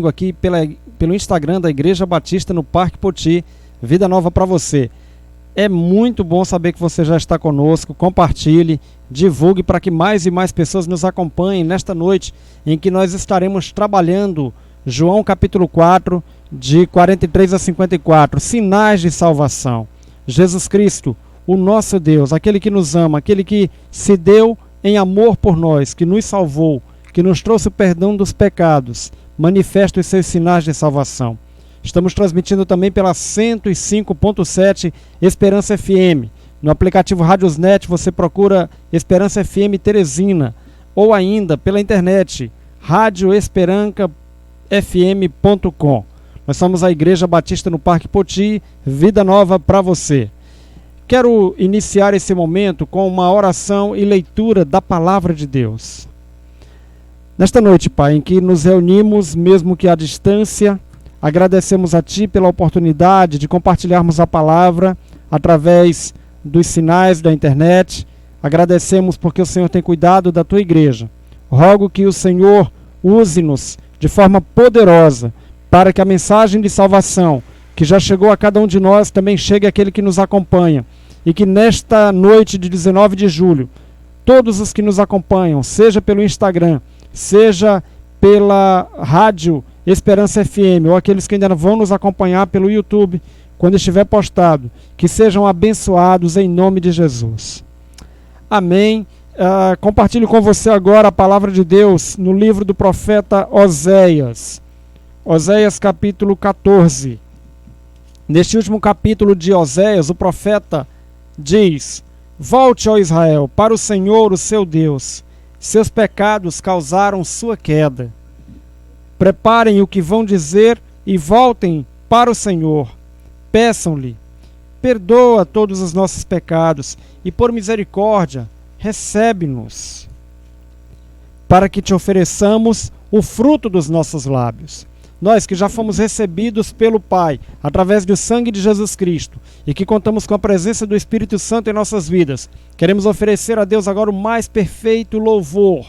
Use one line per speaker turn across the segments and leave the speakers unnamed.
aqui pelo Instagram da Igreja Batista no Parque Poti. Vida nova para você. É muito bom saber que você já está conosco. Compartilhe, divulgue para que mais e mais pessoas nos acompanhem nesta noite em que nós estaremos trabalhando João capítulo 4, de 43 a 54, sinais de salvação. Jesus Cristo, o nosso Deus, aquele que nos ama, aquele que se deu em amor por nós, que nos salvou, que nos trouxe o perdão dos pecados, manifesta os seus sinais de salvação. Estamos transmitindo também pela 105.7 Esperança FM. No aplicativo Radiosnet você procura Esperança FM Teresina, ou ainda pela internet radioesperancafm.com. Nós somos a Igreja Batista no Parque Poti, vida nova para você. Quero iniciar esse momento com uma oração e leitura da Palavra de Deus. Nesta noite, Pai, em que nos reunimos, mesmo que à distância, agradecemos a Ti pela oportunidade de compartilharmos a Palavra através dos sinais da internet. Agradecemos porque o Senhor tem cuidado da Tua Igreja. Rogo que o Senhor use-nos de forma poderosa para que a mensagem de salvação que já chegou a cada um de nós também chegue àquele que nos acompanha. E que nesta noite de 19 de julho, todos os que nos acompanham, seja pelo Instagram, seja pela rádio Esperança FM, ou aqueles que ainda vão nos acompanhar pelo YouTube, quando estiver postado, que sejam abençoados em nome de Jesus. Amém. Compartilho com você agora a palavra de Deus no livro do profeta Oséias. Oséias capítulo 14. Neste último capítulo de Oséias, o profeta diz: volte, ó Israel, para o Senhor, o seu Deus. Seus pecados causaram sua queda. Preparem o que vão dizer e voltem para o Senhor. Peçam-lhe: perdoa todos os nossos pecados e, por misericórdia, recebe-nos, para que te ofereçamos o fruto dos nossos lábios. Nós que já fomos recebidos pelo Pai, através do sangue de Jesus Cristo, e que contamos com a presença do Espírito Santo em nossas vidas, queremos oferecer a Deus agora o mais perfeito louvor.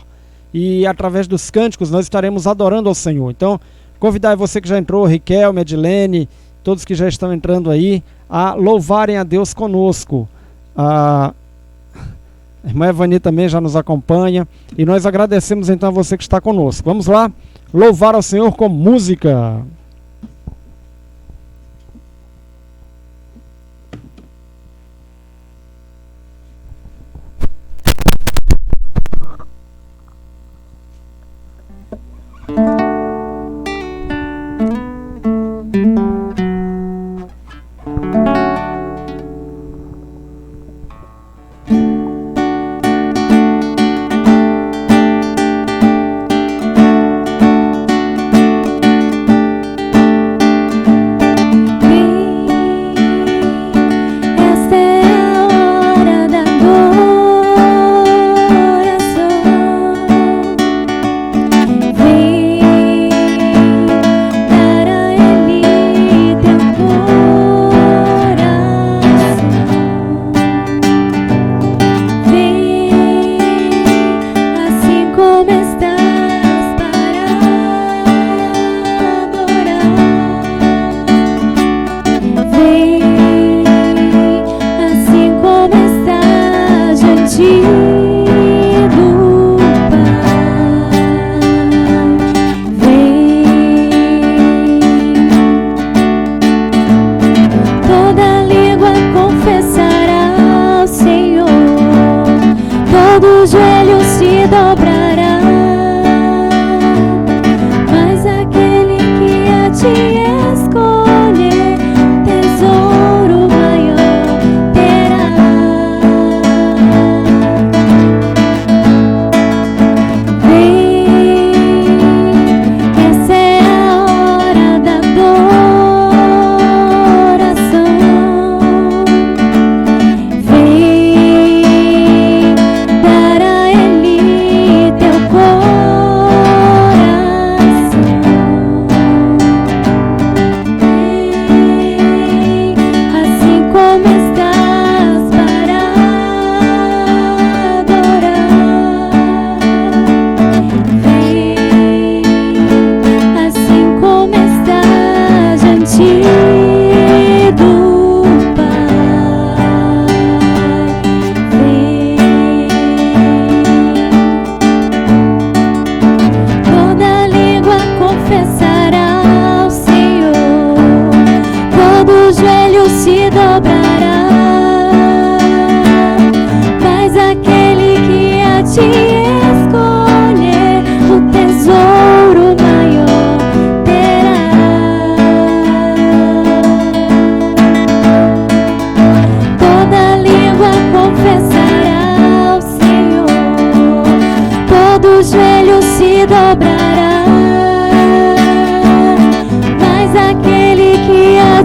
E através dos cânticos nós estaremos adorando ao Senhor. Então, convidar você que já entrou, Riquelme, Edilene, todos que já estão entrando aí, a louvarem a Deus conosco. A irmã Evani também já nos acompanha. E nós agradecemos então a você que está conosco. Vamos lá? Louvar ao Senhor com música.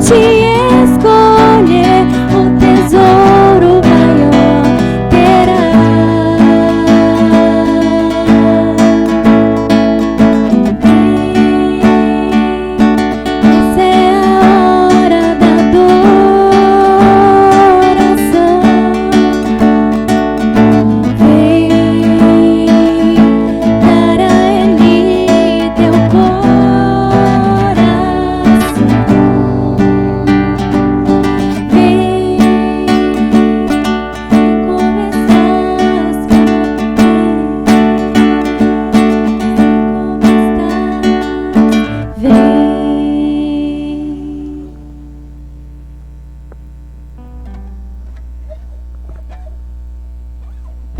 te escolher, o tesouro maior terá. Essa é a hora da adoração. Vem dar a Ele teu coração. Vem começar vem.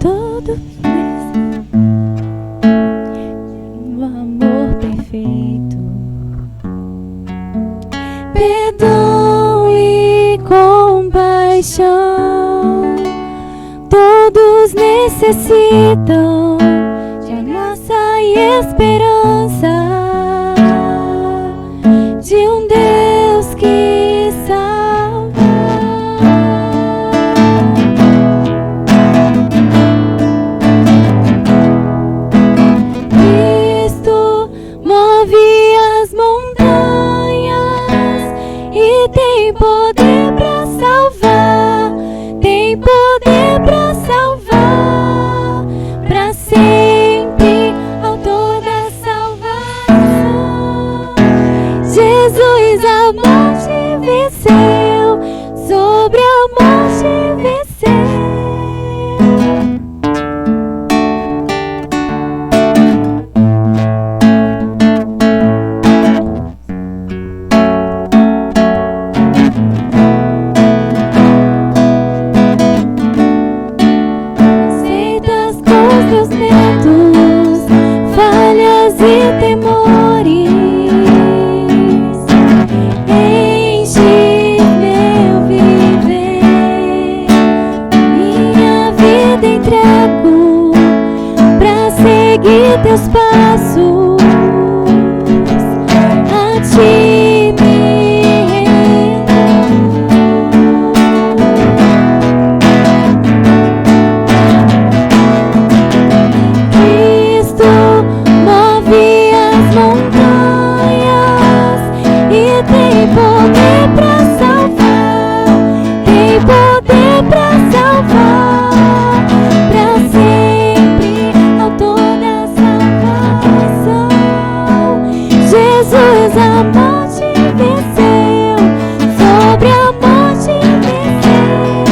Todo o amor perfeito, perdão e compaixão, todos necessitam de nossa esperança, de um Deus que salva. Cristo move as montanhas e tem poder para salvar, tem poder para salvar, para sempre, autor da salvação. Jesus a morte venceu, sobre a morte venceu. Aceitas com os teus medos, falhas e temores. Enche meu viver, minha vida entrego pra seguir teus passos. A ti me rendo. Cristo move as montanhas e tem poder pra salvar, tem poder pra salvar, pra sempre, autor da salvação. Jesus a morte venceu, sobre a morte venceu.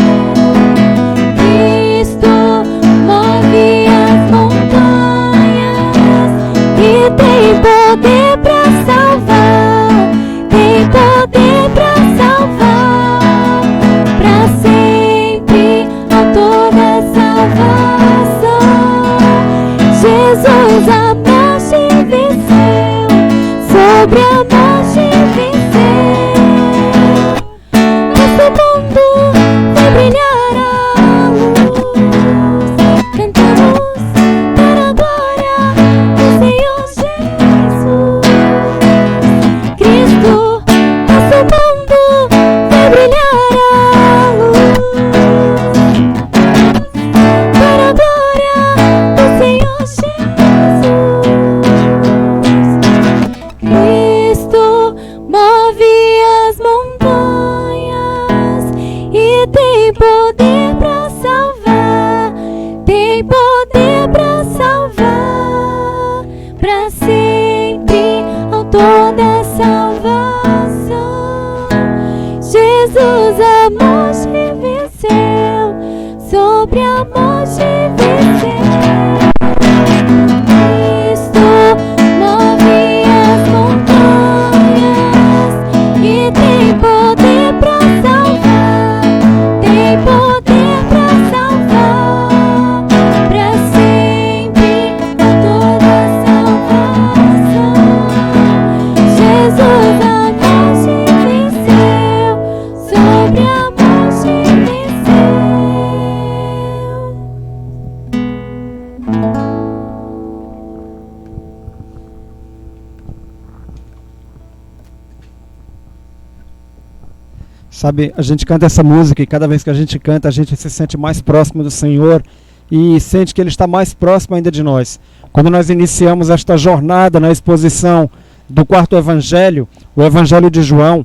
Cristo move as montanhas e tem poder pra salvar, tem poder pra salvar, pra sempre, autor da salvação. Jesus a morte venceu, sobre a morte venceu. Nesse mundo vai brilhar a luz, cantamos para a glória do Senhor Jesus. Cristo, nosso mundo vai brilhar a luz, para a glória do Senhor Jesus. Cristo
Sabe, a gente canta essa música e cada vez que a gente canta, a gente se sente mais próximo do Senhor e sente que Ele está mais próximo ainda de nós. Quando nós iniciamos esta jornada na exposição do quarto evangelho, o Evangelho de João,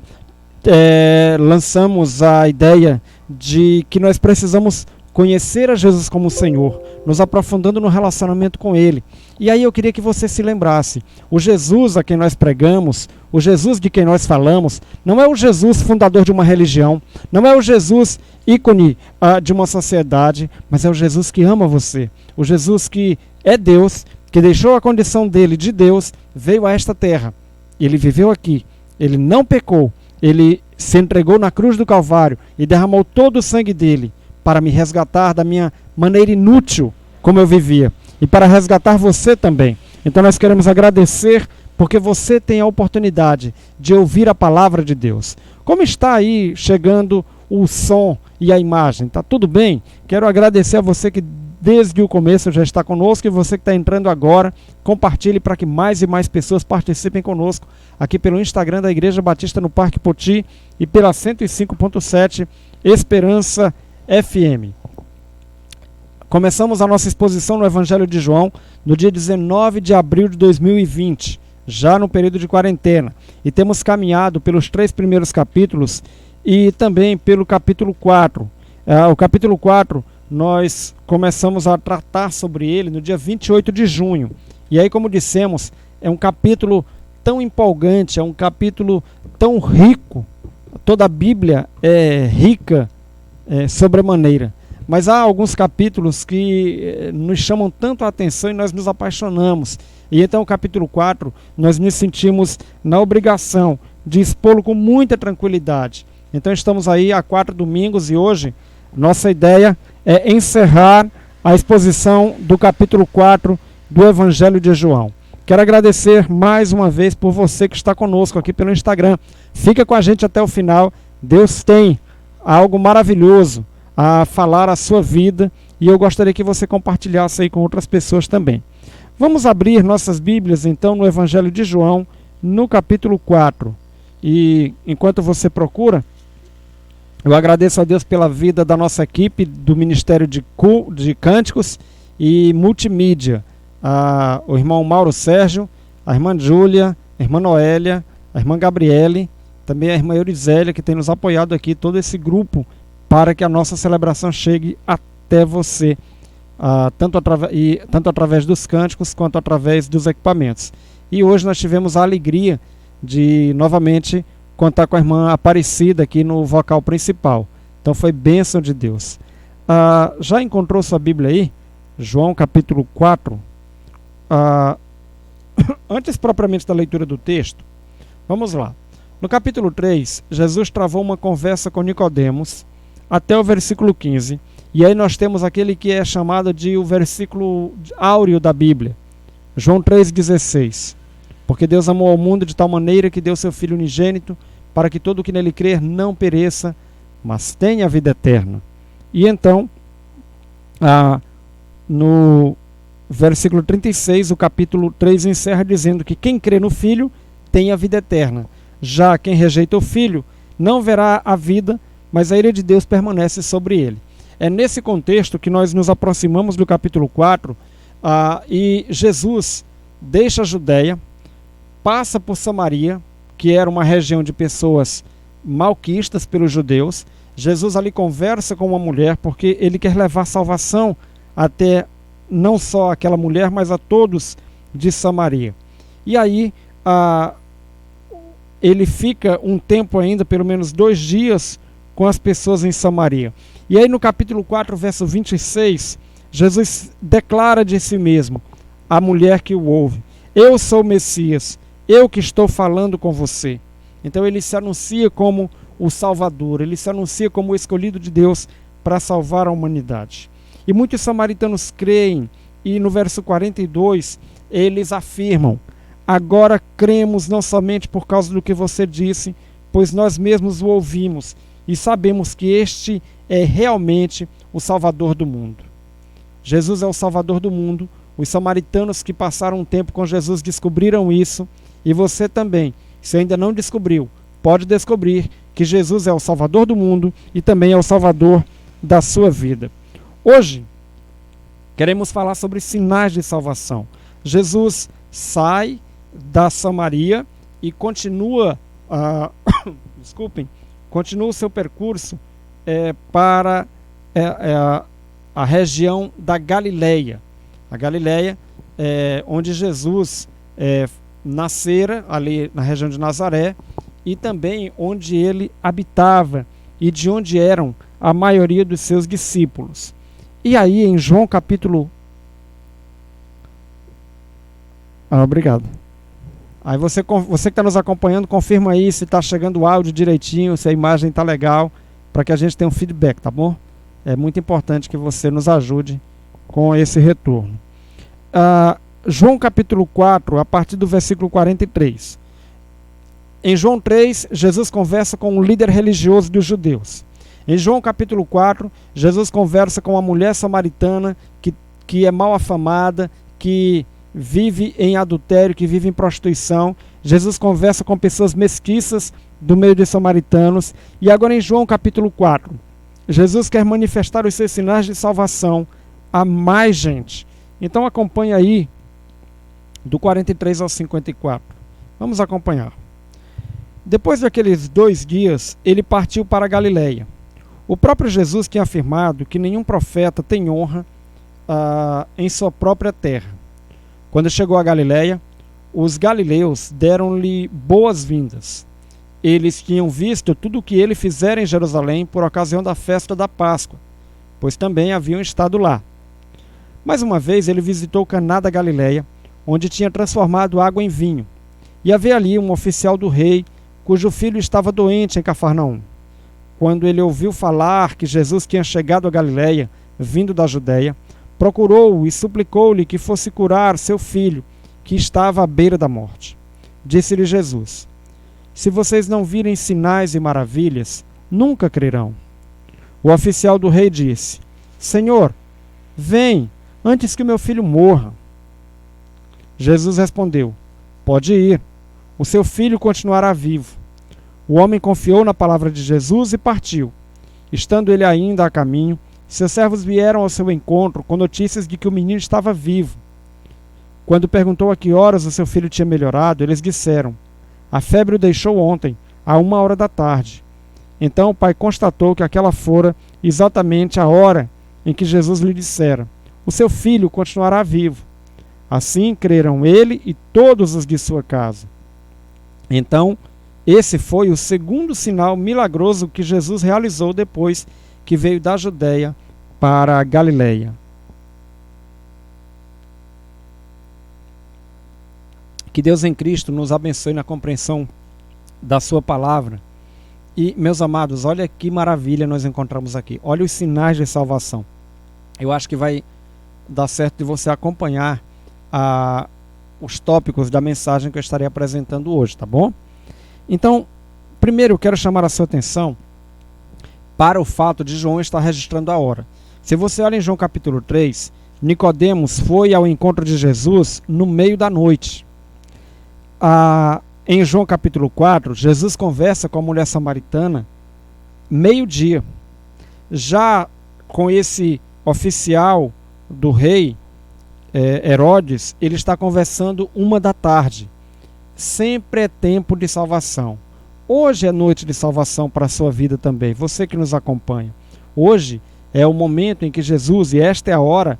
lançamos a ideia de que nós precisamos conhecer a Jesus como Senhor, nos aprofundando no relacionamento com Ele. E aí eu queria que você se lembrasse, o Jesus a quem nós pregamos, o Jesus de quem nós falamos, não é o Jesus fundador de uma religião, não é o Jesus ícone de uma sociedade, mas é o Jesus que ama você, o Jesus que é Deus, que deixou a condição dele de Deus, veio a esta terra, ele viveu aqui, ele não pecou, ele se entregou na cruz do Calvário e derramou todo o sangue dele para me resgatar da minha maneira inútil como eu vivia e para resgatar você também. Então nós queremos agradecer porque você tem a oportunidade de ouvir a palavra de Deus. Como está aí chegando o som e a imagem? Tá tudo bem? Quero agradecer a você que desde o começo já está conosco e você que está entrando agora, compartilhe para que mais e mais pessoas participem conosco aqui pelo Instagram da Igreja Batista no Parque Poti e pela 105.7 Esperança FM. Começamos a nossa exposição no Evangelho de João no dia 19 de abril de 2020, já no período de quarentena. E temos caminhado pelos 3 primeiros capítulos e também pelo capítulo 4. O capítulo 4 nós começamos a tratar sobre ele no dia 28 de junho. E aí, como dissemos, é um capítulo tão empolgante, é um capítulo tão rico. Toda a Bíblia é rica sobremaneira. Mas há alguns capítulos que nos chamam tanto a atenção e nós nos apaixonamos. E então o capítulo 4, nós nos sentimos na obrigação de expô-lo com muita tranquilidade. Então estamos aí há 4 domingos e hoje nossa ideia é encerrar a exposição do capítulo 4 do Evangelho de João. Quero agradecer mais uma vez por você que está conosco aqui pelo Instagram. Fica com a gente até o final. Deus tem algo maravilhoso a falar a sua vida e eu gostaria que você compartilhasse aí com outras pessoas também. Vamos abrir nossas Bíblias então no Evangelho de João, no capítulo 4. E enquanto você procura, eu agradeço a Deus pela vida da nossa equipe do Ministério de Cânticos e Multimídia. O irmão Mauro Sérgio, a irmã Júlia, a irmã Noélia, a irmã Gabriele, também a irmã Eurizélia, que tem nos apoiado aqui, todo esse grupo, para que a nossa celebração chegue até você, tanto através dos cânticos quanto através dos equipamentos. E hoje nós tivemos a alegria de novamente contar com a irmã Aparecida aqui no vocal principal. Então foi bênção de Deus. Já encontrou sua Bíblia aí? João capítulo 4. Antes propriamente da leitura do texto, vamos lá. No capítulo 3, Jesus travou uma conversa com Nicodemos até o versículo 15. E aí nós temos aquele que é chamado de o versículo áureo da Bíblia. João 3,16. Porque Deus amou ao mundo de tal maneira que deu seu Filho unigênito, para que todo o que nele crer não pereça, mas tenha a vida eterna. E então, no versículo 36, o capítulo 3 encerra dizendo que quem crê no Filho tem a vida eterna. Já quem rejeita o Filho não verá a vida, mas a ira de Deus permanece sobre ele. É nesse contexto que nós nos aproximamos do capítulo 4, e Jesus deixa a Judéia, passa por Samaria, que era uma região de pessoas malquistas pelos judeus. Jesus ali conversa com uma mulher, porque ele quer levar salvação até não só aquela mulher, mas a todos de Samaria. E aí ele fica um tempo ainda, pelo menos 2 dias, com as pessoas em Samaria. E aí no capítulo 4, verso 26, Jesus declara de si mesmo, a mulher que o ouve: eu sou o Messias, eu que estou falando com você. Então ele se anuncia como o Salvador, ele se anuncia como o escolhido de Deus para salvar a humanidade. E muitos samaritanos creem, e no verso 42 eles afirmam: agora cremos não somente por causa do que você disse, pois nós mesmos o ouvimos e sabemos que este é realmente o Salvador do mundo. Jesus é o Salvador do mundo. Os samaritanos que passaram um tempo com Jesus descobriram isso, e você também, se ainda não descobriu, pode descobrir que Jesus é o Salvador do mundo e também é o Salvador da sua vida. Hoje, queremos falar sobre sinais de salvação. Jesus sai da Samaria e continua, continua o seu percurso para a região da Galileia. A Galileia, onde Jesus nascera, ali na região de Nazaré, e também onde ele habitava e de onde eram a maioria dos seus discípulos. E aí em João capítulo... obrigado. Aí você que está nos acompanhando, confirma aí se está chegando o áudio direitinho, se a imagem está legal, para que a gente tenha um feedback, tá bom? É muito importante que você nos ajude com esse retorno. João capítulo 4, a partir do versículo 43. Em João 3, Jesus conversa com um líder religioso dos judeus. Em João capítulo 4, Jesus conversa com uma mulher samaritana que é mal afamada, que vive em adultério, que vive em prostituição. Jesus conversa com pessoas mesquiças do meio dos samaritanos. E agora em João capítulo 4, Jesus quer manifestar os seus sinais de salvação a mais gente. Então acompanhe aí do 43 ao 54. Vamos acompanhar. Depois daqueles 2 dias, ele partiu para a Galileia. O próprio Jesus tinha afirmado que nenhum profeta tem honra em sua própria terra. Quando chegou a Galileia, os galileus deram-lhe boas-vindas. Eles tinham visto tudo o que ele fizera em Jerusalém por ocasião da festa da Páscoa, pois também haviam estado lá. Mais uma vez ele visitou Caná da Galileia, onde tinha transformado água em vinho. E havia ali um oficial do rei, cujo filho estava doente em Cafarnaum. Quando ele ouviu falar que Jesus tinha chegado a Galileia, vindo da Judeia, procurou-o e suplicou-lhe que fosse curar seu filho, que estava à beira da morte. Disse-lhe Jesus: se vocês não virem sinais e maravilhas, nunca crerão. O oficial do rei disse: Senhor, vem, antes que meu filho morra. Jesus respondeu: pode ir, o seu filho continuará vivo. O homem confiou na palavra de Jesus e partiu. Estando ele ainda a caminho, seus servos vieram ao seu encontro com notícias de que o menino estava vivo. Quando perguntou a que horas o seu filho tinha melhorado, eles disseram: a febre o deixou ontem, à 1h da tarde. Então o pai constatou que aquela fora exatamente a hora em que Jesus lhe dissera: o seu filho continuará vivo. Assim creram ele e todos os de sua casa. Então, esse foi o segundo sinal milagroso que Jesus realizou depois que veio da Judeia para a Galileia. Que Deus em Cristo nos abençoe na compreensão da sua palavra. E, meus amados, olha que maravilha nós encontramos aqui. Olha os sinais de salvação. Eu acho que vai dar certo de você acompanhar os tópicos da mensagem que eu estarei apresentando hoje, tá bom? Então, primeiro eu quero chamar a sua atenção para o fato de João estar registrando a hora. Se você olha em João capítulo 3, Nicodemos foi ao encontro de Jesus no meio da noite. Em João capítulo 4, Jesus conversa com a mulher samaritana meio-dia. Já com esse oficial do rei, Herodes, ele está conversando 1h da tarde. Sempre é tempo de salvação. Hoje é noite de salvação para a sua vida também, você que nos acompanha. Hoje é o momento em que Jesus, e esta é a hora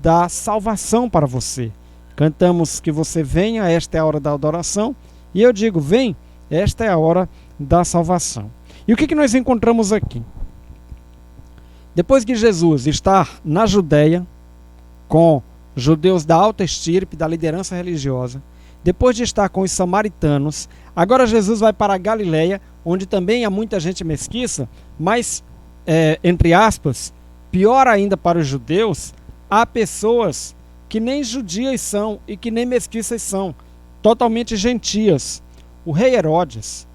da salvação para você. Cantamos que você venha, esta é a hora da adoração, e eu digo, vem, esta é a hora da salvação. E o que nós encontramos aqui? Depois de Jesus estar na Judeia, com judeus da alta estirpe, da liderança religiosa, depois de estar com os samaritanos, agora Jesus vai para a Galileia, onde também há muita gente mesquiça, mas, entre aspas, pior ainda para os judeus, há pessoas que nem judias são e que nem mesquiças são, totalmente gentias. O rei Herodes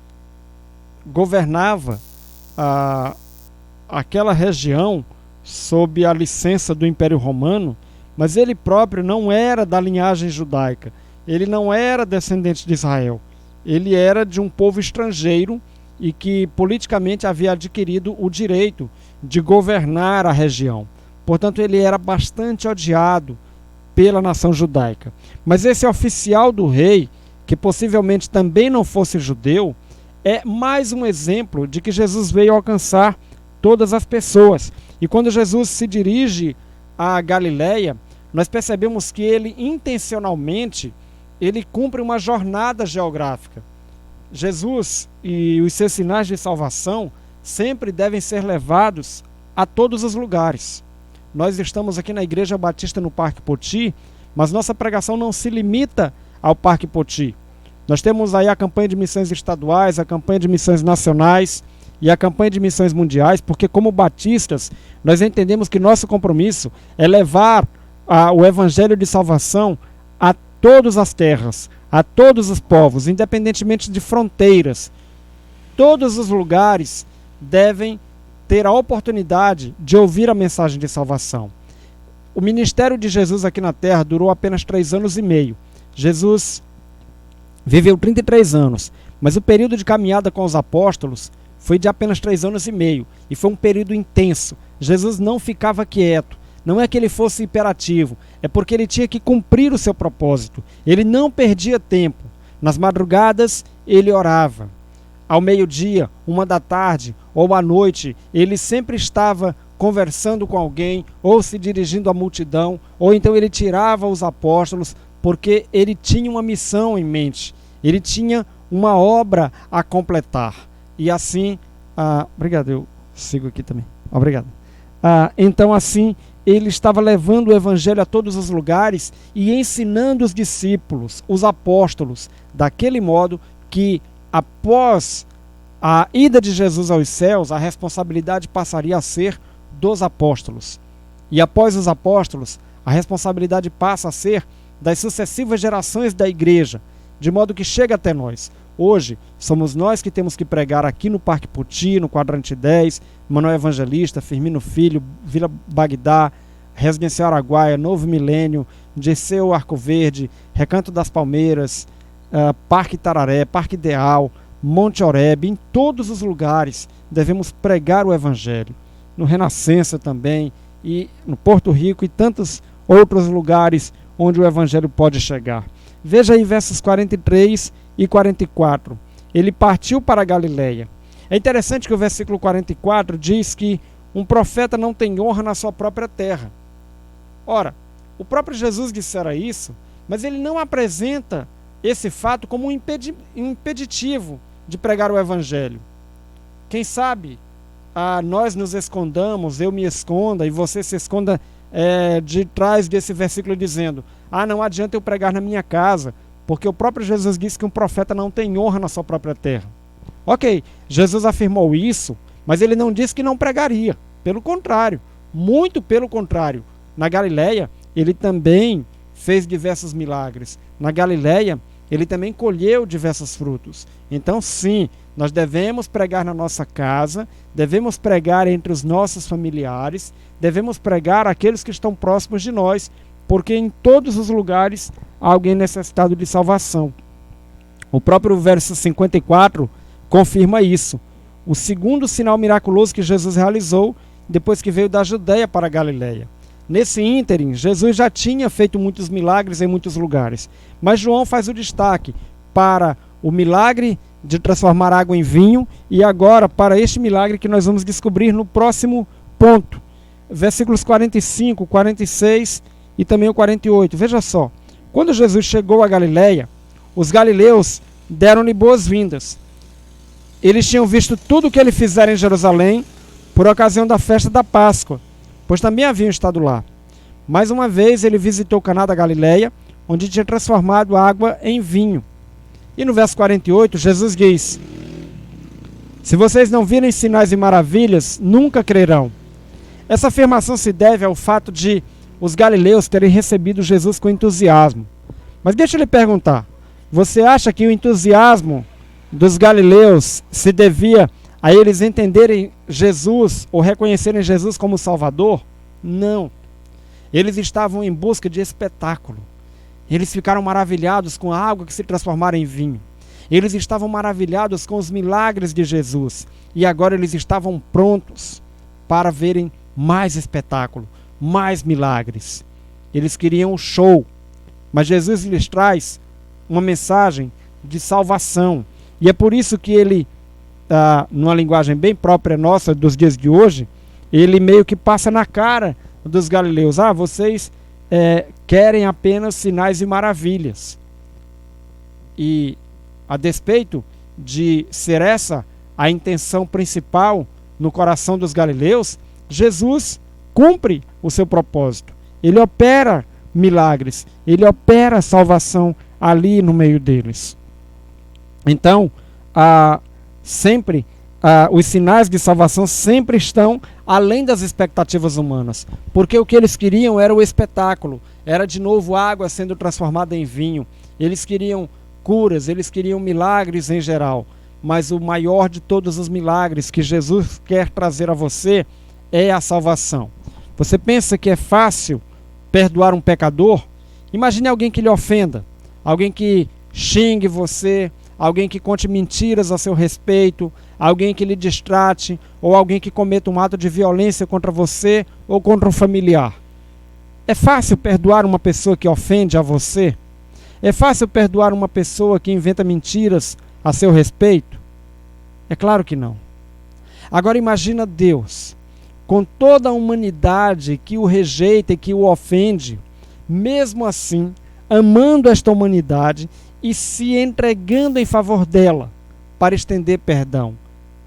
governava aquela região sob a licença do Império Romano, mas ele próprio não era da linhagem judaica. Ele não era descendente de Israel. Ele era de um povo estrangeiro e que politicamente havia adquirido o direito de governar a região. Portanto, ele era bastante odiado pela nação judaica. Mas esse oficial do rei, que possivelmente também não fosse judeu, é mais um exemplo de que Jesus veio alcançar todas as pessoas. E quando Jesus se dirige à Galileia, nós percebemos que ele intencionalmente ele cumpre uma jornada geográfica. Jesus e os seus sinais de salvação sempre devem ser levados a todos os lugares. Nós estamos aqui na Igreja Batista no Parque Poti, mas nossa pregação não se limita ao Parque Poti. Nós temos aí a campanha de missões estaduais, a campanha de missões nacionais e a campanha de missões mundiais, porque como batistas, nós entendemos que nosso compromisso é levar o evangelho de salvação a todas as terras, a todos os povos, independentemente de fronteiras. Todos os lugares devem ter a oportunidade de ouvir a mensagem de salvação. O ministério de Jesus aqui na terra durou apenas 3 anos e meio. Jesus viveu 33 anos, mas o período de caminhada com os apóstolos foi de apenas 3 anos e meio, e foi um período intenso. Jesus não ficava quieto, não é que ele fosse hiperativo, é porque ele tinha que cumprir o seu propósito. Ele não perdia tempo. Nas madrugadas, ele orava. Ao meio-dia, 1h ou à noite, ele sempre estava conversando com alguém, ou se dirigindo à multidão, ou então ele tirava os apóstolos, porque ele tinha uma missão em mente, ele tinha uma obra a completar. E assim, obrigado, eu sigo aqui também, obrigado. Então assim, ele estava levando o evangelho a todos os lugares e ensinando os discípulos, os apóstolos, daquele modo que após a ida de Jesus aos céus, a responsabilidade passaria a ser dos apóstolos. E após os apóstolos, a responsabilidade passa a ser das sucessivas gerações da igreja, de modo que chega até nós. Hoje, somos nós que temos que pregar aqui no Parque Poti, no Quadrante 10, Manuel Evangelista, Firmino Filho, Vila Bagdá, Residencial Araguaia, Novo Milênio, Dirceu Arco Verde, Recanto das Palmeiras, Parque Tararé, Parque Ideal, Monte Oreb. Em todos os lugares devemos pregar o Evangelho. No Renascença também, e no Porto Rico e tantos outros lugares onde o Evangelho pode chegar. Veja aí versos 43 e 44. Ele partiu para a Galileia. É interessante que o versículo 44 diz que um profeta não tem honra na sua própria terra. Ora, o próprio Jesus dissera isso, mas ele não apresenta esse fato como um impeditivo de pregar o Evangelho. Quem sabe nós nos escondamos, eu me esconda e você se esconda de trás desse versículo dizendo: não adianta eu pregar na minha casa, porque o próprio Jesus disse que um profeta não tem honra na sua própria terra. Ok, Jesus afirmou isso, mas ele não disse que não pregaria. Pelo contrário, muito pelo contrário. Na Galileia, ele também fez diversos milagres. Na Galileia, ele também colheu diversos frutos. Então, sim, nós devemos pregar na nossa casa, devemos pregar entre os nossos familiares, devemos pregar aqueles que estão próximos de nós, porque em todos os lugares há alguém necessitado de salvação. O próprio verso 54 confirma isso. O segundo sinal miraculoso que Jesus realizou depois que veio da Judeia para a Galileia. Nesse ínterim, Jesus já tinha feito muitos milagres em muitos lugares, mas João faz o destaque para o milagre de transformar água em vinho e agora para este milagre que nós vamos descobrir no próximo ponto. Versículos 45, 46 e também o 48. Veja só, quando Jesus chegou a Galileia, os galileus deram-lhe boas-vindas. Eles tinham visto tudo o que ele fizera em Jerusalém por ocasião da festa da Páscoa, pois também haviam estado lá. Mais uma vez ele visitou Caná da Galileia, onde tinha transformado água em vinho. E no verso 48, Jesus diz: se vocês não virem sinais e maravilhas, nunca crerão. Essa afirmação se deve ao fato de os galileus terem recebido Jesus com entusiasmo. Mas deixa eu lhe perguntar, você acha que o entusiasmo dos galileus se devia a eles entenderem Jesus ou reconhecerem Jesus como Salvador? Não. Eles estavam em busca de espetáculo. Eles ficaram maravilhados com a água que se transformara em vinho. Eles estavam maravilhados com os milagres de Jesus. E agora eles estavam prontos para verem mais espetáculo, mais milagres. Eles queriam um show. Mas Jesus lhes traz uma mensagem de salvação. E é por isso que ele, numa linguagem bem própria nossa dos dias de hoje, ele meio que passa na cara dos galileus. Vocês querem apenas sinais e maravilhas. E a despeito de ser essa a intenção principal no coração dos galileus, Jesus cumpre o seu propósito. Ele opera milagres, ele opera salvação ali no meio deles. Então, os sinais de salvação sempre estão além das expectativas humanas, porque o que eles queriam era o espetáculo, era de novo água sendo transformada em vinho. Eles queriam curas, eles queriam milagres em geral, mas o maior de todos os milagres que Jesus quer trazer a você é a salvação. Você pensa que é fácil perdoar um pecador? Imagine alguém que lhe ofenda, alguém que xingue você, alguém que conte mentiras a seu respeito, alguém que lhe distrate, ou alguém que cometa um ato de violência contra você ou contra um familiar. É fácil perdoar uma pessoa que ofende a você? É fácil perdoar uma pessoa que inventa mentiras a seu respeito? É claro que não. Agora imagina Deus, com toda a humanidade que o rejeita e que o ofende, mesmo assim, amando esta humanidade e se entregando em favor dela para estender perdão.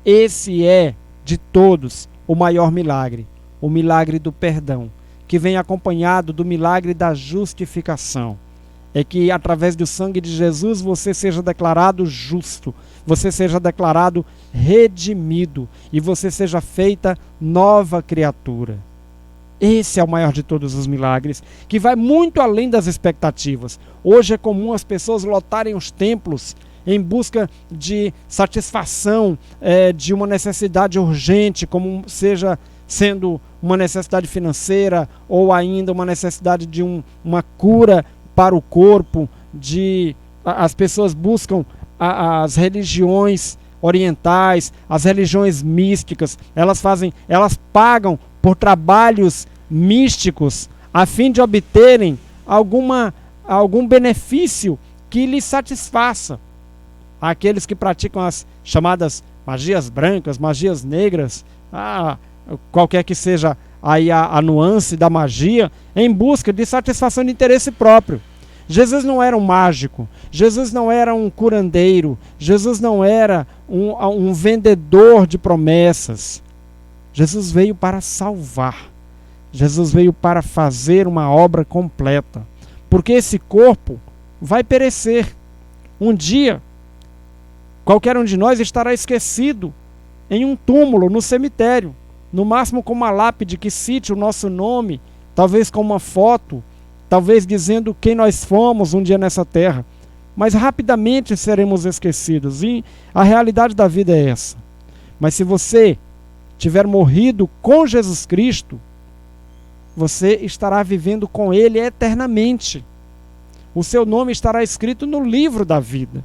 Esse é, de todos, o maior milagre, o milagre do perdão, que vem acompanhado do milagre da justificação. É que através do sangue de Jesus você seja declarado justo, você seja declarado redimido e você seja feita nova criatura. Esse é o maior de todos os milagres, que vai muito além das expectativas. Hoje é comum as pessoas lotarem os templos em busca de satisfação de uma necessidade urgente, como seja sendo uma necessidade financeira ou ainda uma necessidade de uma cura para o corpo. As pessoas buscam as religiões orientais, as religiões místicas, elas pagam por trabalhos místicos a fim de obterem algum benefício que lhes satisfaça. Aqueles que praticam as chamadas magias brancas, magias negras, qualquer que seja aí a nuance da magia, em busca de satisfação de interesse próprio. Jesus não era um mágico, Jesus não era um curandeiro, Jesus não era um vendedor de promessas. Jesus veio para salvar, Jesus veio para fazer uma obra completa, porque esse corpo vai perecer. Um dia, qualquer um de nós estará esquecido em um túmulo, no cemitério, no máximo com uma lápide que cite o nosso nome, talvez com uma foto, talvez dizendo quem nós fomos um dia nessa terra, mas rapidamente seremos esquecidos, e a realidade da vida é essa. Mas se você tiver morrido com Jesus Cristo, você estará vivendo com Ele eternamente. O seu nome estará escrito no livro da vida.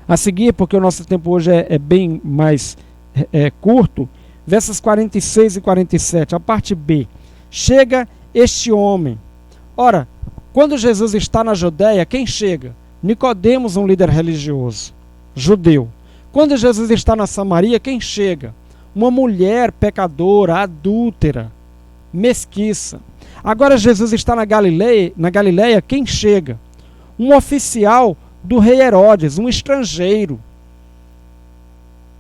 A seguir, porque o nosso tempo hoje é bem mais curto, versos 46 e 47, a parte B. Chega este homem. Ora, quando Jesus está na Judeia, quem chega? Nicodemos, um líder religioso, judeu. Quando Jesus está na Samaria, quem chega? Uma mulher pecadora, adúltera, mesquiça. Agora Jesus está na Galileia, quem chega? Um oficial do rei Herodes, um estrangeiro.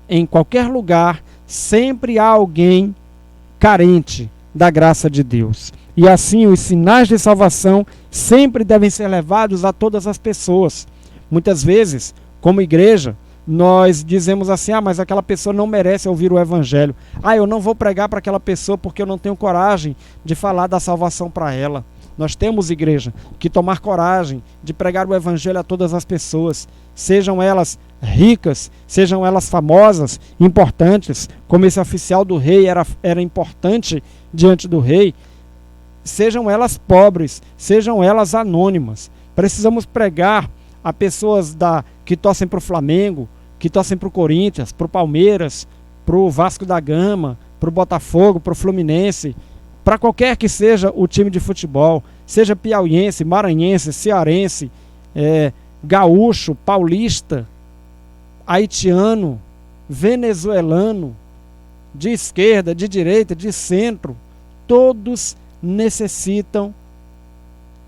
Em qualquer lugar, sempre há alguém carente da graça de Deus. E assim, os sinais de salvação sempre devem ser levados a todas as pessoas. Muitas vezes, como igreja, nós dizemos assim: mas aquela pessoa não merece ouvir o evangelho. Eu não vou pregar para aquela pessoa porque eu não tenho coragem de falar da salvação para ela. Nós temos, igreja, que tomar coragem de pregar o evangelho a todas as pessoas, sejam elas ricas, sejam elas famosas, importantes, como esse oficial do rei era importante diante do rei, sejam elas pobres, sejam elas anônimas. Precisamos pregar a pessoas que torcem para o Flamengo, que torcem para o Corinthians, para o Palmeiras, para o Vasco da Gama, para o Botafogo, para o Fluminense, para qualquer que seja o time de futebol, seja piauiense, maranhense, cearense, gaúcho, paulista, haitiano, venezuelano, de esquerda, de direita, de centro, todos necessitam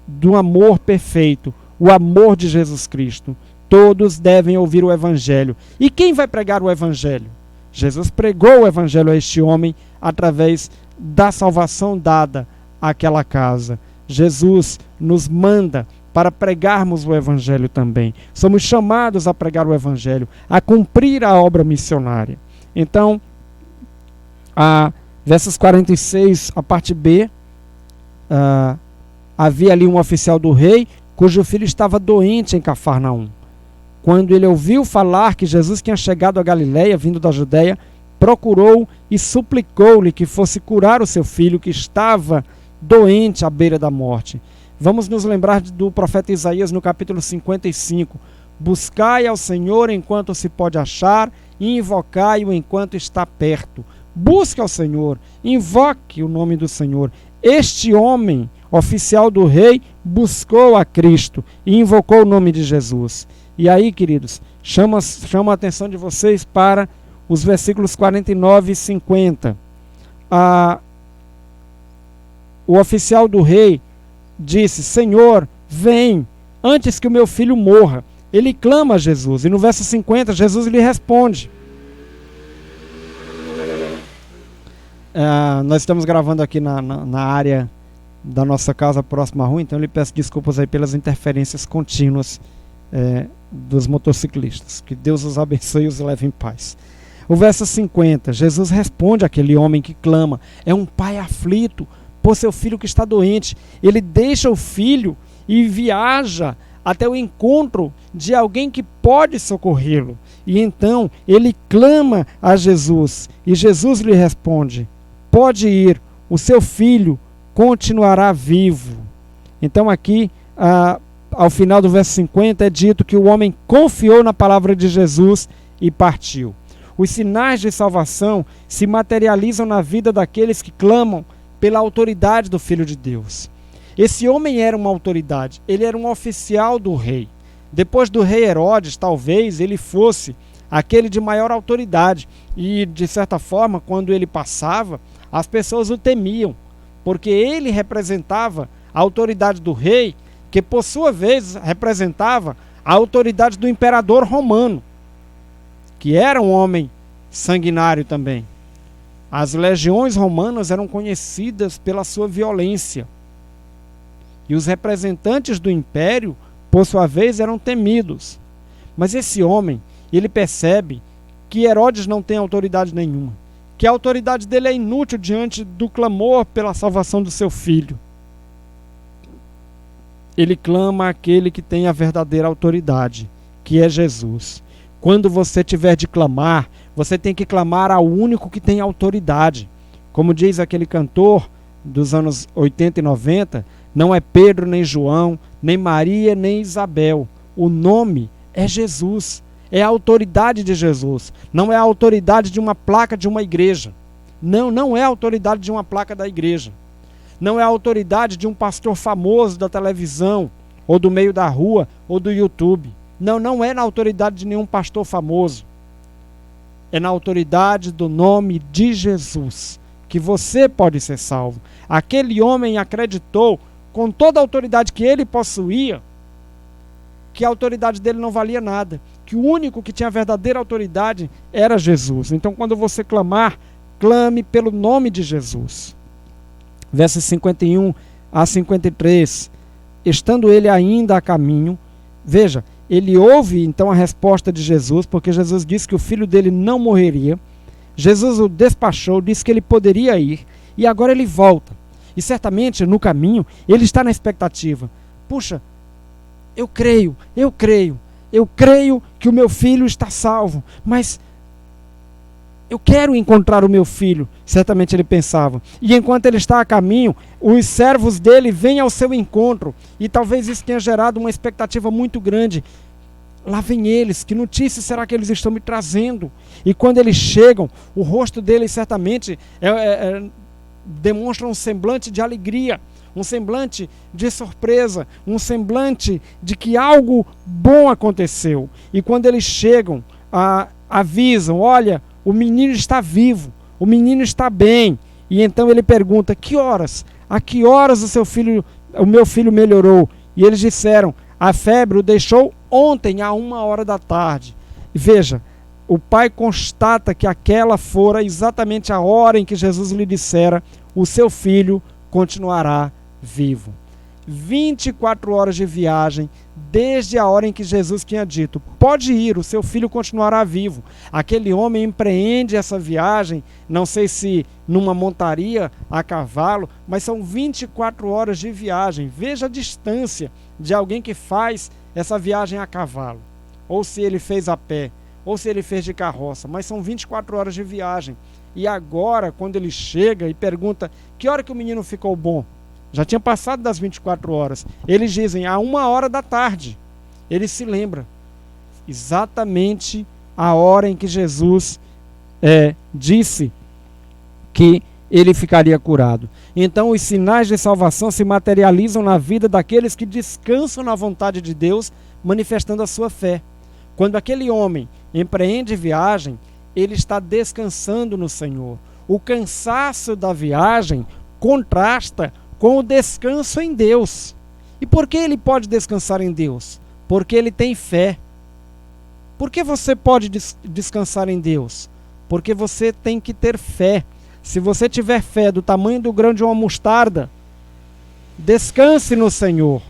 do amor perfeito, o amor de Jesus Cristo. Todos devem ouvir o Evangelho. E quem vai pregar o Evangelho? Jesus pregou o Evangelho a este homem através da salvação dada àquela casa. Jesus nos manda para pregarmos o Evangelho também. Somos chamados a pregar o Evangelho, a cumprir a obra missionária. Então, versos 46, a parte B, havia ali um oficial do rei, cujo filho estava doente em Cafarnaum. Quando ele ouviu falar que Jesus tinha chegado a Galiléia, vindo da Judéia, procurou e suplicou-lhe que fosse curar o seu filho, que estava doente à beira da morte. Vamos nos lembrar do profeta Isaías no capítulo 55. Buscai ao Senhor enquanto se pode achar, e invocai-o enquanto está perto. Busque ao Senhor, invoque o nome do Senhor. Este homem, oficial do rei, buscou a Cristo e invocou o nome de Jesus. E aí, queridos, chama a atenção de vocês para os versículos 49 e 50. O oficial do rei disse: Senhor, vem, antes que o meu filho morra. Ele clama a Jesus. E no verso 50, Jesus lhe responde. Nós estamos gravando aqui na área da nossa casa próxima à rua, então eu lhe peço desculpas aí pelas interferências contínuas dos motociclistas. Que Deus os abençoe e os leve em paz. O verso 50, Jesus responde àquele homem que clama. É um pai aflito por seu filho que está doente. Ele deixa o filho e viaja até o encontro de alguém que pode socorrê-lo. E então ele clama a Jesus. E Jesus lhe responde: pode ir, o seu filho continuará vivo. Então aqui, ao final do verso 50, é dito que o homem confiou na palavra de Jesus e partiu. Os sinais de salvação se materializam na vida daqueles que clamam pela autoridade do Filho de Deus. Esse homem era uma autoridade, ele era um oficial do rei. Depois do rei Herodes, talvez ele fosse aquele de maior autoridade. E, de certa forma, quando ele passava, as pessoas o temiam, porque ele representava a autoridade do rei, que por sua vez representava a autoridade do imperador romano, que era um homem sanguinário também. As legiões romanas eram conhecidas pela sua violência. E os representantes do império, por sua vez, eram temidos. Mas esse homem, ele percebe que Herodes não tem autoridade nenhuma, que a autoridade dele é inútil diante do clamor pela salvação do seu filho. Ele clama àquele que tem a verdadeira autoridade, que é Jesus. Quando você tiver de clamar, você tem que clamar ao único que tem autoridade. Como diz aquele cantor dos anos 80 e 90, não é Pedro, nem João, nem Maria, nem Isabel. O nome é Jesus. É a autoridade de Jesus. Não é a autoridade de uma placa de uma igreja. Não é a autoridade de uma placa da igreja. Não é a autoridade de um pastor famoso da televisão, ou do meio da rua, ou do YouTube. Não é na autoridade de nenhum pastor famoso. É na autoridade do nome de Jesus que você pode ser salvo. Aquele homem acreditou, com toda a autoridade que ele possuía, que a autoridade dele não valia nada, que o único que tinha a verdadeira autoridade era Jesus. Então, quando você clamar, clame pelo nome de Jesus. Versos 51 a 53. Estando ele ainda a caminho, veja, ele ouve então a resposta de Jesus, porque Jesus disse que o filho dele não morreria. Jesus o despachou, disse que ele poderia ir, e agora ele volta. E certamente no caminho ele está na expectativa. Puxa, eu creio que o meu filho está salvo, mas eu quero encontrar o meu filho, certamente ele pensava. E enquanto ele está a caminho, os servos dele vêm ao seu encontro. E talvez isso tenha gerado uma expectativa muito grande. Lá vem eles, que notícia será que eles estão me trazendo? E quando eles chegam, o rosto deles certamente demonstra um semblante de alegria, um semblante de surpresa, um semblante de que algo bom aconteceu. E quando eles chegam, avisam, olha, o menino está vivo, o menino está bem. E então ele pergunta, que horas? A que horas o meu filho melhorou? E eles disseram, a febre o deixou ontem, à 1h da tarde. E veja, o pai constata que aquela fora exatamente a hora em que Jesus lhe dissera, o seu filho continuará vivo. 24 horas de viagem, desde a hora em que Jesus tinha dito, pode ir, o seu filho continuará vivo. Aquele homem empreende essa viagem, não sei se numa montaria a cavalo, mas são 24 horas de viagem. Veja a distância de alguém que faz essa viagem a cavalo, ou se ele fez a pé, ou se ele fez de carroça, mas são 24 horas de viagem. E agora, quando ele chega e pergunta, que hora que o menino ficou bom? Já tinha passado das 24 horas. Eles dizem, à 1h da tarde. Ele se lembra exatamente a hora em que Jesus disse que ele ficaria curado. Então os sinais de salvação se materializam na vida daqueles que descansam na vontade de Deus, manifestando a sua fé. Quando aquele homem empreende viagem, ele está descansando no Senhor. O cansaço da viagem contrasta com o descanso em Deus. E por que ele pode descansar em Deus? Porque ele tem fé. Por que você pode descansar em Deus? Porque você tem que ter fé. Se você tiver fé do tamanho do grão de uma mostarda, descanse no Senhor.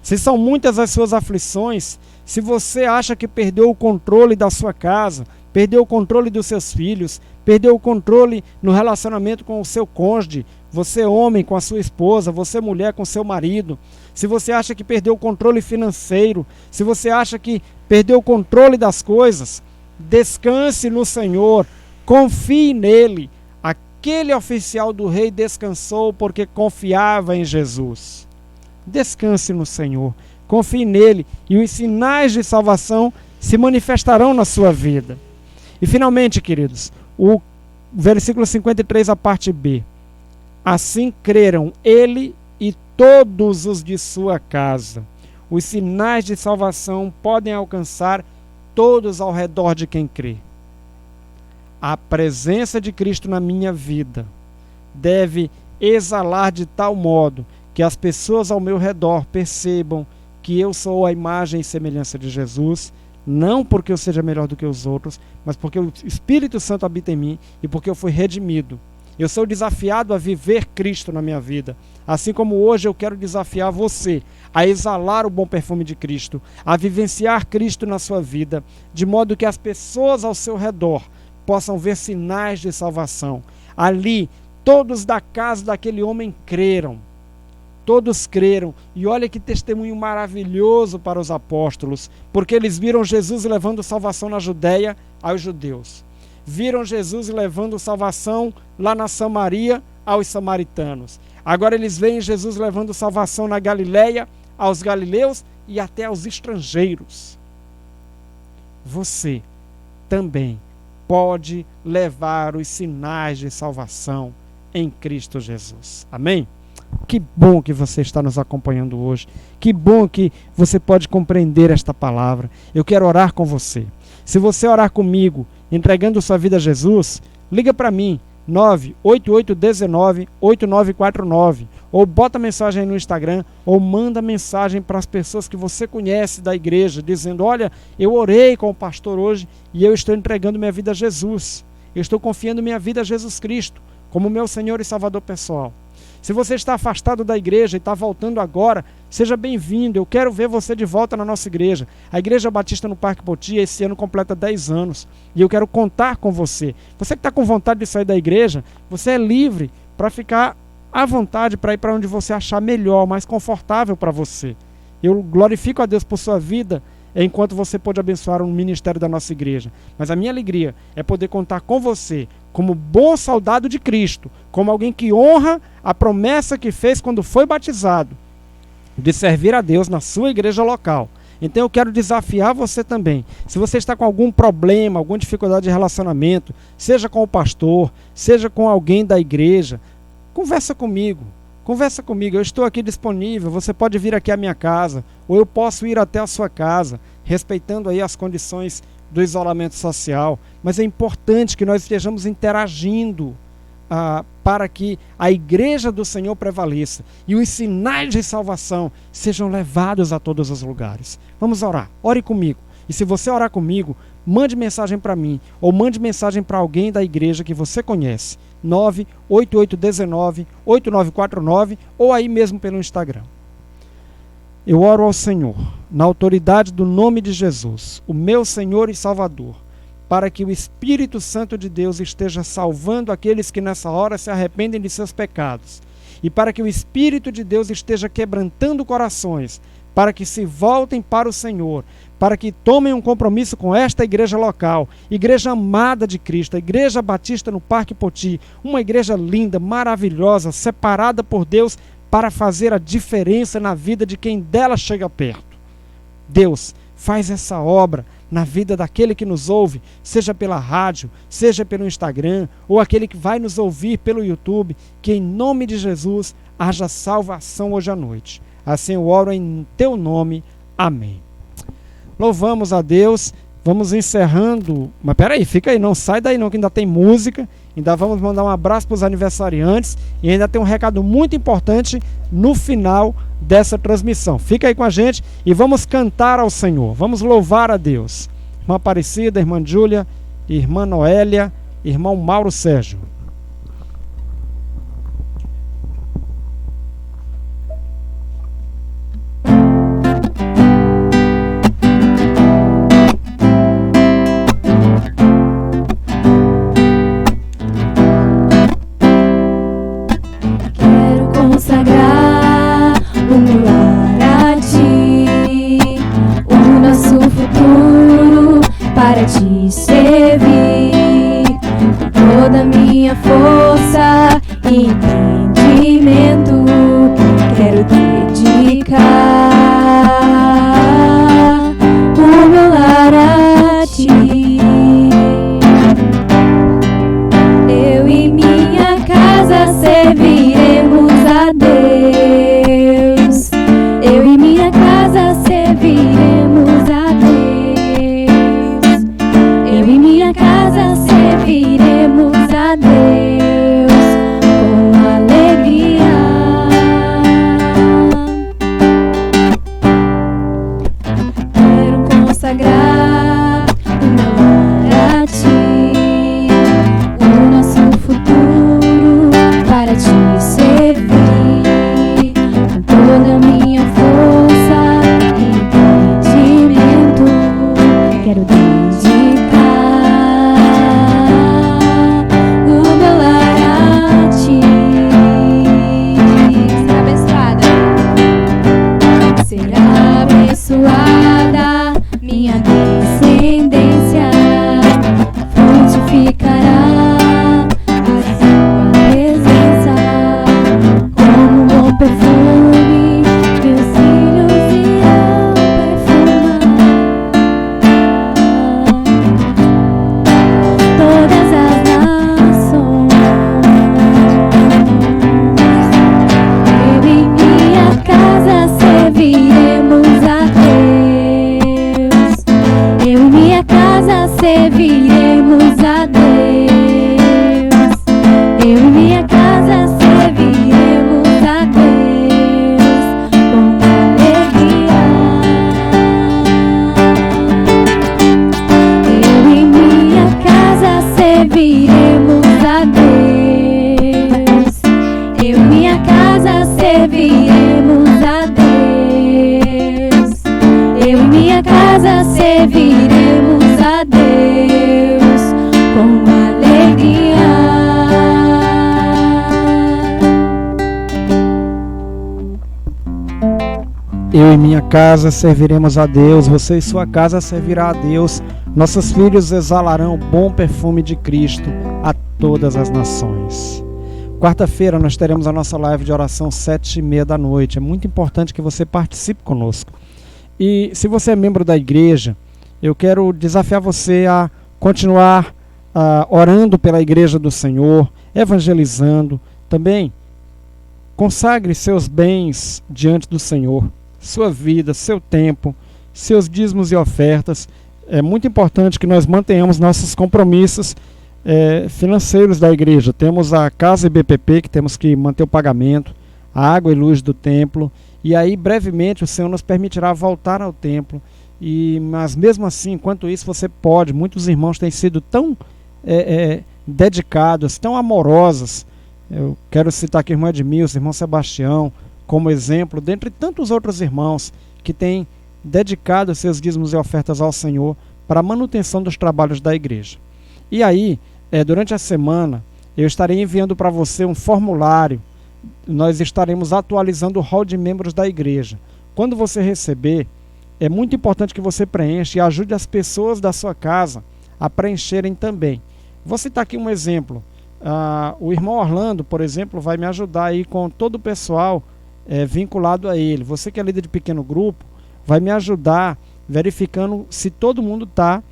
Se são muitas as suas aflições, se você acha que perdeu o controle da sua casa, perdeu o controle dos seus filhos, perdeu o controle no relacionamento com o seu cônjuge, você homem com a sua esposa, você mulher com seu marido, se você acha que perdeu o controle financeiro, se você acha que perdeu o controle das coisas, descanse no Senhor, confie nele. Aquele oficial do rei descansou porque confiava em Jesus. Descanse no Senhor, confie nele e os sinais de salvação se manifestarão na sua vida. E finalmente, queridos, o versículo 53, a parte B. Assim creram ele e todos os de sua casa. Os sinais de salvação podem alcançar todos ao redor de quem crê. A presença de Cristo na minha vida deve exalar de tal modo que as pessoas ao meu redor percebam que eu sou a imagem e semelhança de Jesus, não porque eu seja melhor do que os outros, mas porque o Espírito Santo habita em mim e porque eu fui redimido. Eu sou desafiado a viver Cristo na minha vida. Assim como hoje eu quero desafiar você a exalar o bom perfume de Cristo, a vivenciar Cristo na sua vida, de modo que as pessoas ao seu redor possam ver sinais de salvação. Ali, todos da casa daquele homem creram. Todos creram. E olha que testemunho maravilhoso para os apóstolos, porque eles viram Jesus levando salvação na Judéia aos judeus. Viram Jesus levando salvação lá na Samaria aos samaritanos. Agora eles veem Jesus levando salvação na Galileia aos galileus e até aos estrangeiros. Você também pode levar os sinais de salvação em Cristo Jesus. Amém? Que bom que você está nos acompanhando hoje. Que bom que você pode compreender esta palavra. Eu quero orar com você. Se você orar comigo, entregando sua vida a Jesus, liga para mim, 98819-8949, ou bota mensagem aí no Instagram, ou manda mensagem para as pessoas que você conhece da igreja, dizendo, olha, eu orei com o pastor hoje e eu estou entregando minha vida a Jesus. Eu estou confiando minha vida a Jesus Cristo, como meu Senhor e Salvador pessoal. Se você está afastado da igreja e está voltando agora, seja bem-vindo. Eu quero ver você de volta na nossa igreja. A Igreja Batista no Parque Poti esse ano completa 10 anos. E eu quero contar com você. Você que está com vontade de sair da igreja, você é livre para ficar à vontade para ir para onde você achar melhor, mais confortável para você. Eu glorifico a Deus por sua vida enquanto você pode abençoar o ministério da nossa igreja. Mas a minha alegria é poder contar com você como bom soldado de Cristo, como alguém que honra a promessa que fez quando foi batizado, de servir a Deus na sua igreja local. Então eu quero desafiar você também. Se você está com algum problema, alguma dificuldade de relacionamento, seja com o pastor, seja com alguém da igreja, conversa comigo. Conversa comigo, eu estou aqui disponível, você pode vir aqui à minha casa, ou eu posso ir até a sua casa, respeitando aí as condições do isolamento social. Mas é importante que nós estejamos interagindo para que a igreja do Senhor prevaleça e os sinais de salvação sejam levados a todos os lugares. Vamos orar, ore comigo. E se você orar comigo, mande mensagem para mim ou mande mensagem para alguém da igreja que você conhece. 98819-8949 ou aí mesmo pelo Instagram. Eu oro ao Senhor, na autoridade do nome de Jesus, o meu Senhor e Salvador, para que o Espírito Santo de Deus esteja salvando aqueles que nessa hora se arrependem de seus pecados, e para que o Espírito de Deus esteja quebrantando corações, para que se voltem para o Senhor, para que tomem um compromisso com esta igreja local, igreja amada de Cristo, a Igreja Batista no Parque Poti, uma igreja linda, maravilhosa, separada por Deus para fazer a diferença na vida de quem dela chega perto. Deus, faz essa obra na vida daquele que nos ouve, seja pela rádio, seja pelo Instagram, ou aquele que vai nos ouvir pelo YouTube, que em nome de Jesus haja salvação hoje à noite. Assim eu oro em teu nome. Amém. Louvamos a Deus. Vamos encerrando. Mas peraí, fica aí, não sai daí não, que ainda tem música. Ainda vamos mandar um abraço para os aniversariantes. E ainda tem um recado muito importante no final dessa transmissão. Fica aí com a gente e vamos cantar ao Senhor. Vamos louvar a Deus. Irmã Aparecida, irmã Júlia, irmã Noélia, irmão Mauro Sérgio.
Consagrar o meu lar a ti, o nosso futuro para te servir, com toda a minha força e entendimento, quero dedicar o meu lar a ti. Eu e minha casa serviremos a Deus. Eu e minha casa serviremos a Deus. Eu e minha casa serviremos a Deus com alegria. Quero consagrar o meu lar a ti, o nosso futuro para te servir, com toda a minha força e entendimento, quero dedicar
em minha casa serviremos a Deus, você e sua casa servirá a Deus. Nossos filhos exalarão o bom perfume de Cristo a todas as nações. Quarta-feira nós teremos a nossa live de oração 7h30 da noite. É muito importante que você participe conosco. E se você é membro da igreja, eu quero desafiar você a continuar orando pela igreja do Senhor, evangelizando. Também consagre seus bens diante do Senhor, sua vida, seu tempo, seus dízimos e ofertas. É muito importante que nós mantenhamos nossos compromissos financeiros da igreja. Temos a Casa IBPP, que temos que manter o pagamento, a água e luz do templo, e aí brevemente o Senhor nos permitirá voltar ao templo. Mas mesmo assim, enquanto isso, você pode. Muitos irmãos têm sido tão dedicados, tão amorosos. Eu quero citar aqui o irmão Edmilson, o irmão Sebastião, como exemplo, dentre tantos outros irmãos que têm dedicado seus dízimos e ofertas ao Senhor para a manutenção dos trabalhos da igreja. E aí, durante a semana, eu estarei enviando para você um formulário. Nós estaremos atualizando o hall de membros da igreja. Quando você receber, é muito importante que você preencha e ajude as pessoas da sua casa a preencherem também. Vou citar aqui um exemplo. O irmão Orlando, por exemplo, vai me ajudar aí com todo o pessoal vinculado a ele. Você que é líder de pequeno grupo, vai me ajudar verificando se todo mundo está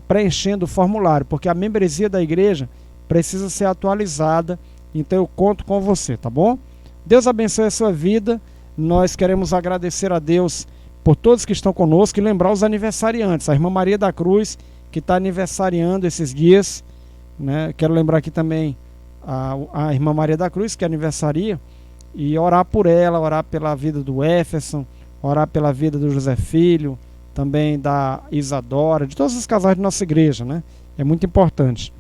preenchendo o formulário, porque a membresia da igreja precisa ser atualizada. Então eu conto com você, tá bom? Deus abençoe a sua vida. Nós queremos agradecer a Deus por todos que estão conosco e lembrar os aniversariantes. A irmã Maria da Cruz, que está aniversariando esses dias, né? Quero lembrar aqui também a irmã Maria da Cruz, que aniversaria, e orar por ela, orar pela vida do Éferson, orar pela vida do José Filho, também da Isadora, de todos os casais de nossa igreja, né? É muito importante.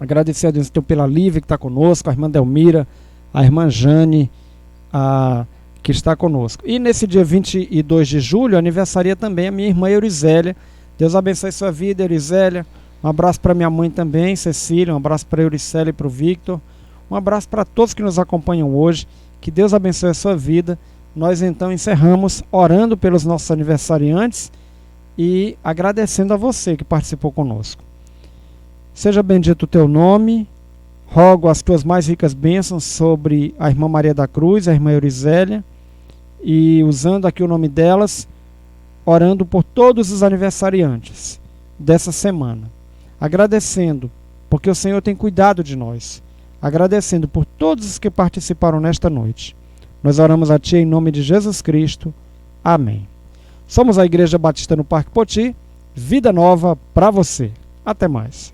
Agradecer a Deus então pela Lívia, que está conosco, a irmã Delmira, a irmã Jane, que está conosco. E nesse dia 22 de julho, aniversaria também a minha irmã Eurisélia. Deus abençoe sua vida, Eurisélia. Um abraço para minha mãe também, Cecília. Um abraço para a Eurisélia e para o Victor. Um abraço para todos que nos acompanham hoje. Que Deus abençoe a sua vida. Nós então encerramos orando pelos nossos aniversariantes e agradecendo a você que participou conosco. Seja bendito o teu nome. Rogo as tuas mais ricas bênçãos sobre a irmã Maria da Cruz, a irmã Eurisélia, e usando aqui o nome delas, orando por todos os aniversariantes dessa semana. Agradecendo, porque o Senhor tem cuidado de nós. Agradecendo por todos os que participaram nesta noite. Nós oramos a Ti em nome de Jesus Cristo. Amém. Somos a Igreja Batista no Parque Poti. Vida nova para você. Até mais.